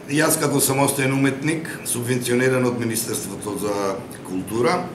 И аз како самостоен уметник, субвенциониран од Министерството за култура,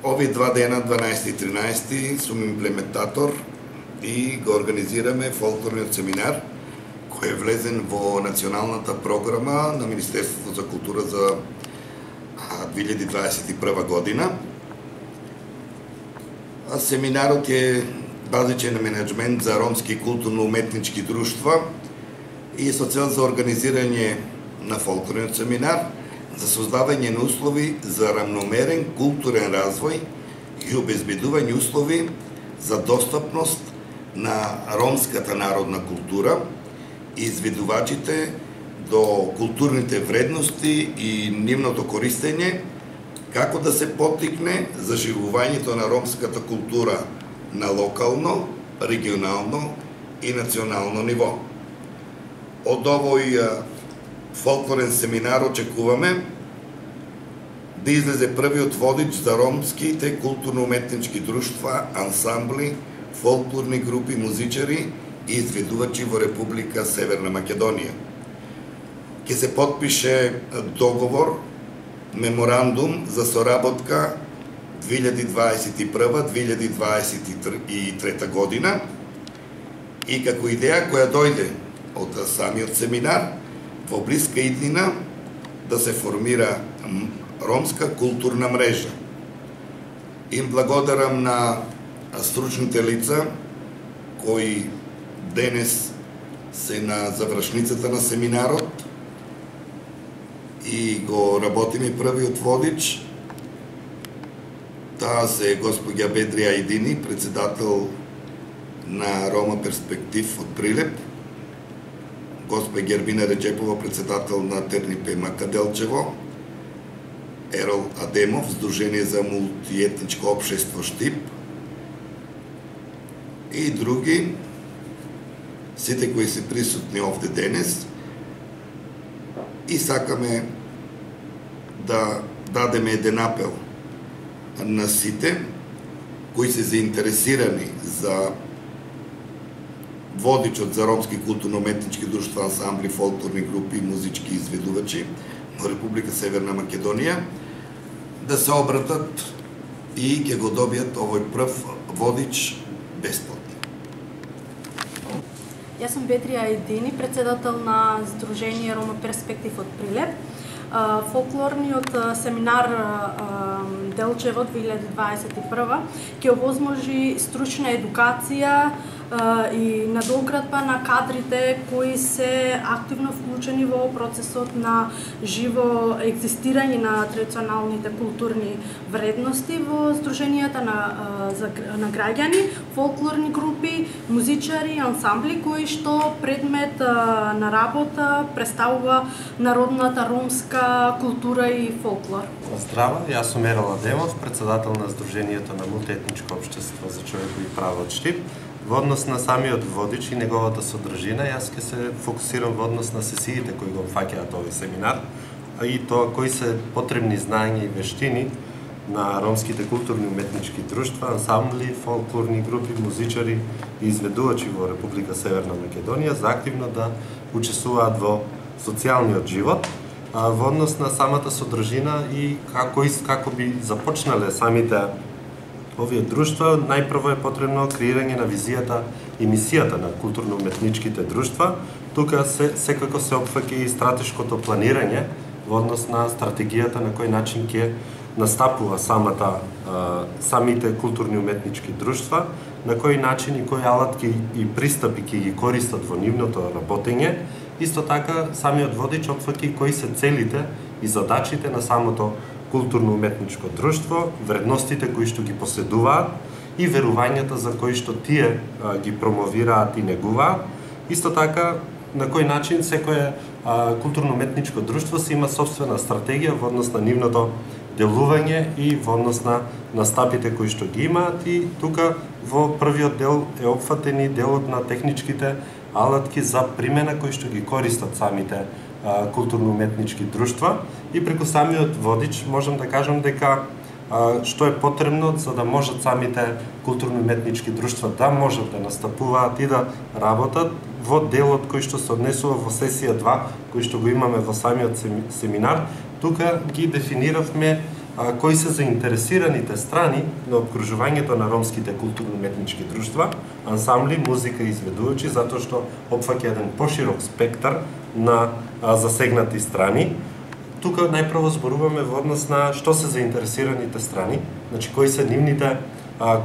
овие 2 дена, 12 и 13, сум имплементатор и го организираме фолклорниот семинар, кој е влезен во националната програма на Министерството за култура за 2021 година. Семинарот е базичен менеджмент за ромски културно-уметнички друштва и со цел за организирање на фолклорниот семинар, за создавање на услови за рамномерен културен развој и обезбедување услови за достапност на ромската народна култура и изведувачите до културните вредности и нивното користење, како да се поттикне заживувањето на ромската култура на локално, регионално и национално ниво. Од овој фолклорен семинар очекуваме да излезе првиот водич за ромските културно-уметнички друштва, ансамбли, фолклорни групи, музичари и изведувачи во Република Северна Македонија. Ќе се подпише договор, меморандум за соработка 2021-2023 година и како идеја која дојде од самиот семинар, во блиска иднина да се формира ромска културна мрежа. Им благодарам на стручните лица кои денес се на завршницата на семинарот и го работиме првиот водич. Таа се господја Бедрија Ајдини, председател на Рома Перспектив од Прилеп, госпоѓа Гербина Реджепова, председател на Тернипе Макаделчево, Ерол Адемов, Сдружение за мултиетничко општество Штип и други, сите кои се присутни овде денес, и сакаме да дадеме еден апел на сите кои се заинтересирани за водичот за ромски културно-уметнички друштва, ансамбли, фолклорни групи, музички изведувачи во Република Северна Македонија, да се обратат и ќе го добијат овој прв водич бесплатно. Јас сум Бедрија Ајдини, председател на Сдружение Рома Перспектив од Прилеп. Фолклорниот семинар Делчево 2021 ќе овозможи стручна едукација и надоградба на кадрите кои се активно вклучени во процесот на живо екзистирање на традиционалните културни вредности во здруженијата на граѓани, фолклорни групи, музичари, ансамбли кои што предмет на работа представува народната ромска култура и фолклор. Здраво, јас сум Ерол Адемов, председател на Сдруженијето на мултиетничко општество за човекови права од Штип. Во однос на самиот водич и неговата содржина, јас ќе се фокусирам во однос на сесиите кои го фаќаат овој семинар, и тоа кои се потребни знаења и вештини на ромските културни уметнички друштва, ансамбли, фолклорни групи, музичари и изведувачи во Република Северна Македонија за активно да учествуваат во социјалниот живот. Во однос на самата содржина и како би започнале самите овие друштва, најпрво е потребно креирање на визијата и мисијата на културно-уметничките друштва. Тука секако се опфаќа и стратешкото планирање во однос на стратегијата на кој начин ќе настапува самите културни уметнички друштва, на кој начин и кои алатки и пристапи ќе ги користат во нивното работење. Исто така, самиот водич опфаќа и кои се целите и задачите на самото културно-уметничко друштво, вредностите кои што ги поседуваат и верувањата за кои што тие ги промовираат и негуваат. Исто така, на кој начин секое културно-уметничко друштво си има собствена стратегија во однос на нивното делување и во однос на настапите кои што ги имаат, и тука во првиот дел е опфатен и делот на техничките алатки за примена кои што ги користат самите културно-уметнички друштва, и преку самиот водич можам да кажам дека што е потребно за да можат самите културно-уметнички друштва да можат да настапуваат и да работат во делот кој што се однесува во сесија 2, кој што го имаме во самиот семинар. Тука ги дефиниравме кои се заинтересираните страни на обкружувањето на ромските културно-уметнички друштва, ансамбли, музика и изведувачи, затоа што опфаќа еден поширок спектар на засегнати страни. Тука најпрво зборуваме во однос на што се заинтересираните страни, значи кои се нивните,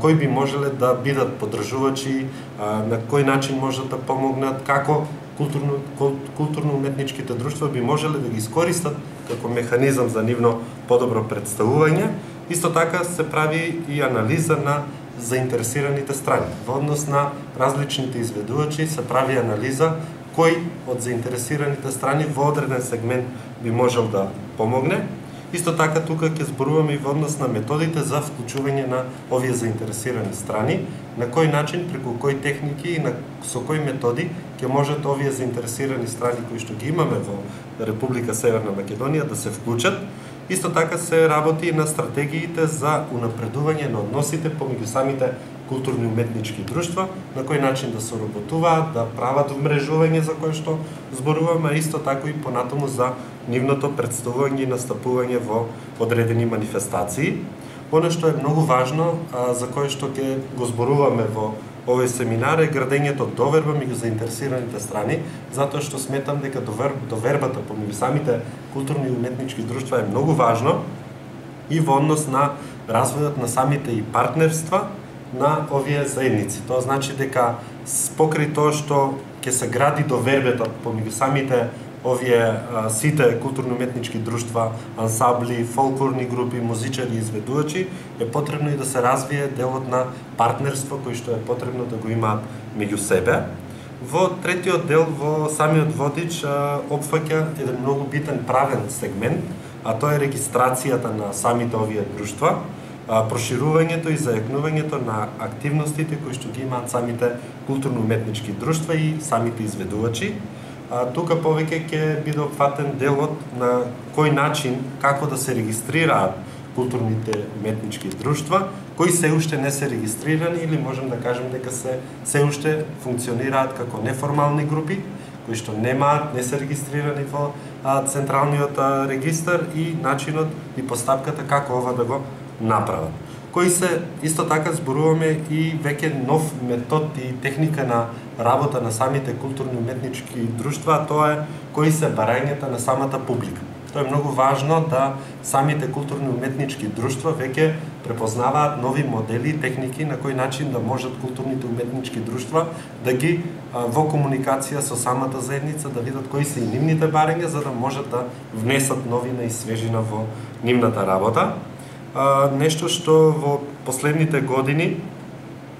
кои би можеле да бидат поддржувачи, на кој начин можат да помогнат, како културно-уметничките друштва би можеле да ги искористат како механизам за нивно подобро представување. Исто така се прави и анализа на заинтересираните страни. Во однос на различните изведувачи се прави анализа кој од заинтересираните страни во одреден сегмент би можел да помогне. Исто така тука ќе зборуваме и во однос на методите за вклучување на овие заинтересирани страни, на кој начин, преку кои техники и со кои методи ќе можат овие заинтересирани страни кои што ги имаме во Република Северна Македонија да се вклучат. Исто така се работи на стратегиите за унапредување на односите помеѓу самите културни уметнички друштва, на кој начин да соработуваат, да прават вмрежување за кое што зборуваме, исто така и понатаму за нивното представување и настапување во одредени манифестации. Оно што е многу важно, за кое што ќе го зборуваме во овој семинар е градењето доверба меѓу заинтересираните страни, затоа што сметам дека довербата помеѓу самите културни и уметнички друштва е многу важно и во однос на развојот на самите и партнерства на овие заедници. Тоа значи дека покрај тоа што ќе се гради довербата помеѓу самите овие сите културно-уметнички друштва, ансамбли, фолклорни групи, музичари и изведувачи, е потребно и да се развие делот на партнерство кој што е потребно да го имаат меѓу себе. Во третиот дел, во самиот водич, опфаќа еден многу битен правен сегмент, а тоа е регистрацијата на самите овие друштва, проширувањето и зајакнувањето на активностите кои што ги имаат самите културно-уметнички друштва и самите изведувачи. Тука повеќе ќе биде опфатен делот на кој начин, како да се регистрираат културните уметнички друштва, кои се уште не се регистрирани или можем да кажем дека се уште функционираат како неформални групи, кои што не се регистрирани во централниот регистар и начинот и постапката како ова да го направат. Кои се, исто така зборуваме и веќе нов метод и техника на работа на самите културни уметнички друштва, а тоа е кои се барањата на самата публика. Тоа е многу важно да самите културни уметнички друштва веќе препознаваат нови модели и техники на кој начин да можат културните уметнички друштва да ги во комуникација со самата заедница да видат кои се и нивните барања за да можат да внесат новина и свежина во нивната работа. Нешто што во последните години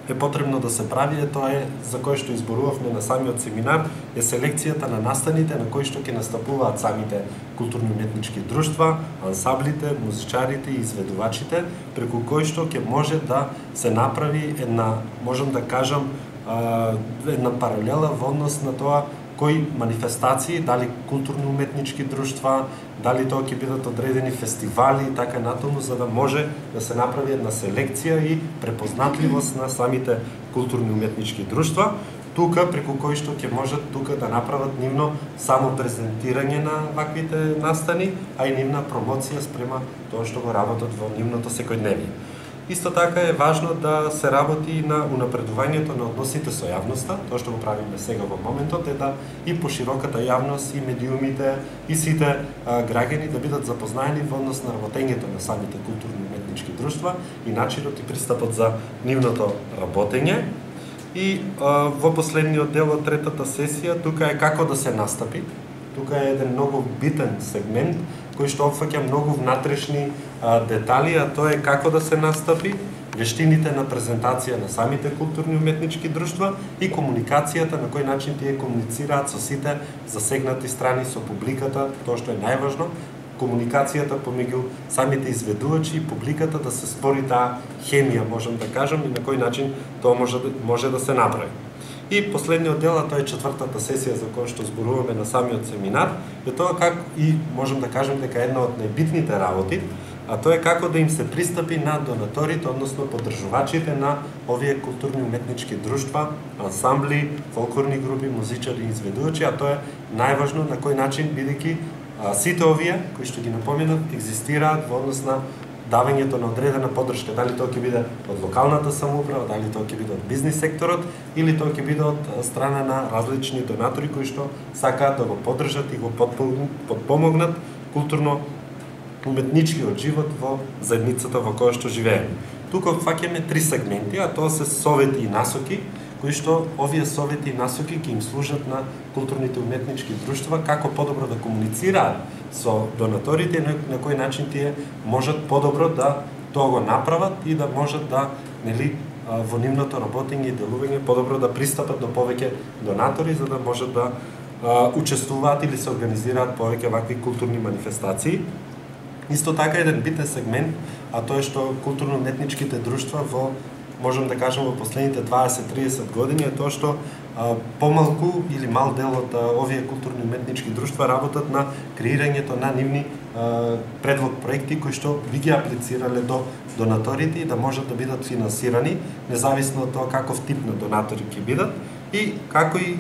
е потребно да се прави, тоа е за кое што изборувавме на самиот семинар, е селекцијата на настаните на кои што ќе настапуваат самите културни уметнички друштва, ансамблите, музичарите и изведувачите, преку кои што ќе може да се направи една, можам да кажам, една паралела во однос на тоа кои манифестации, дали културни уметнички друштва, дали тоа ќе бидат одредени фестивали и така натаму, за да може да се направи една селекција и препознатливост на самите културни уметнички друштва, тука преку кои што ќе можат тука да направат нивно само презентирање на ваквите настани, а и нивна промоција спрема тоа што го работат во нивното секојдневие. Исто така е важно да се работи и на унапредувањето на односите со јавноста. Тоа што го правиме сега во моментот е да и пошироката јавност, и медиумите, и сите граѓани да бидат запознаени во однос на работењето на самите културни уметнички друштва и начинот и пристапот за нивното работење. И во последниот дел од третата сесија, тука е како да се настапи. Тука е еден многу битен сегмент кој што опфаќа многу внатрешни детали, а тоа е како да се настапи, вештините на презентација на самите културни уметнички друштва и комуникацијата на кој начин тие комуницираат со сите засегнати страни, со публиката, тоа што е најважно, комуникацијата помеѓу самите изведувачи и публиката да се створи таа хемија, можам да кажам, и на кој начин тоа може да се направи. И последниот дел, а тоа е четвртата сесија за која што зборуваме на самиот семинар, е тоа как и можем да кажем дека една од најбитните работи а тоа е како да им се пристапи на донаторите, односно поддржувачите на овие културни уметнички друштва, ансамбли, фолклорни групи, музичари и изведувачи, а тоа е најважно на кој начин, бидејќи сите овие, кои што ги напоменав, екзистираат во однос на давањето на одредена поддршка, дали тоа ќе биде од локалната самоуправа, дали тоа ќе биде од бизнис секторот, или тоа ќе биде од страна на различни донатори кои што сакаат да го поддржат и го подпомогнат културно уметничкиот живот во заедницата во која што живееме. Тука фаќаме 3 сегменти, а тоа се совети и насоки, кои што овие совети и насоки ќе им служат на културните уметнички друштва како подобро да комуницираат со донаторите, на кој начин тие можат подобро да тоа го направат и да можат да, нели, во нивното работење и делување подобро да пристапат до повеќе донатори за да можат да учествуваат или се организираат повеќе вакви културни манифестации. Исто така еден битен сегмент, а тоа е што културно-уметничките друштва во, можам да кажам, во последните 20-30 години е тоа што помалку или мал дел од овие културни уметнички друштва работат на креирањето на нивни предлог проекти кои што би ги аплицирале до донаторите и да можат да бидат финансирани, независно од тоа каков тип на донатори ќе бидат и како и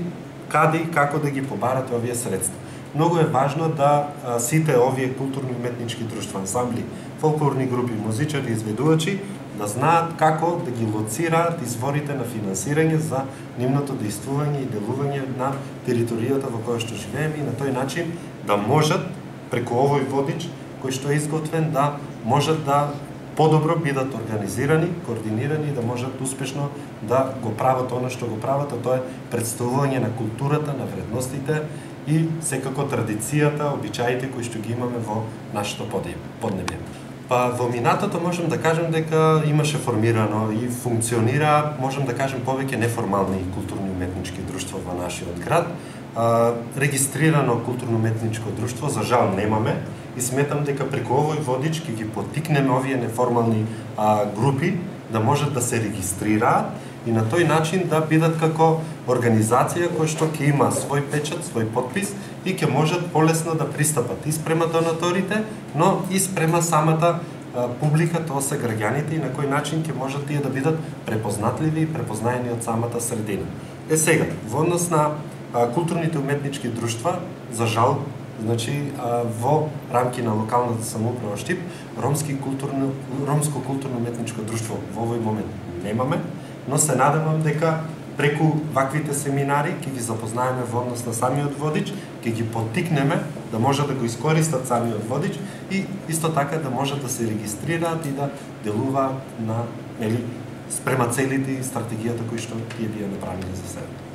каде и како да ги побарат овие средства. Многу е важно да сите овие културни уметнички друштва, ансамбли, фолклорни групи, музичари, изведувачи да знаат како да ги лоцираат изворите на финансирање за нивното действување и делување на територијата во која што живееме и на тој начин да можат преку овој водич кој што е изготвен да можат да подобро бидат организирани, координирани и да можат успешно да го прават она што го прават, а тоа е представување на културата, на вредностите и секако традицијата, обичаите кои што ги имаме во нашето поднебје. Па во минатото можам да кажем дека имаше формирано и функционира, можам да кажем, повеќе неформални културни уметнички друштва во нашиот град. Регистрирано културно-уметничко друштво за жал немаме и сметам дека преку овој водич ќе ги поттикнеме овие неформални групи да можат да се регистрираат и на тој начин да бидат како организација која што ќе има свој печат, свој подпис и ќе можат полесно да пристапат и спрема донаторите, но и спрема самата публика, тоа се граѓаните и на кој начин ќе можат тие да бидат препознатливи и препознаени од самата средина. Сега, во однос на културните уметнички друштва, за жал, значи во рамки на локалната самоуправа Штип, ромско културно уметничко друштво во овој момент немаме, но се надевам дека преку ваквите семинари ќе ги запознаеме во однос на самиот водич, ќе ги поттикнеме да можат да го искористат самиот водич и исто така да можат да се регистрираат и да делуваат на, нели, спрема целите и стратегијата кои што тие би ја направиле за себе.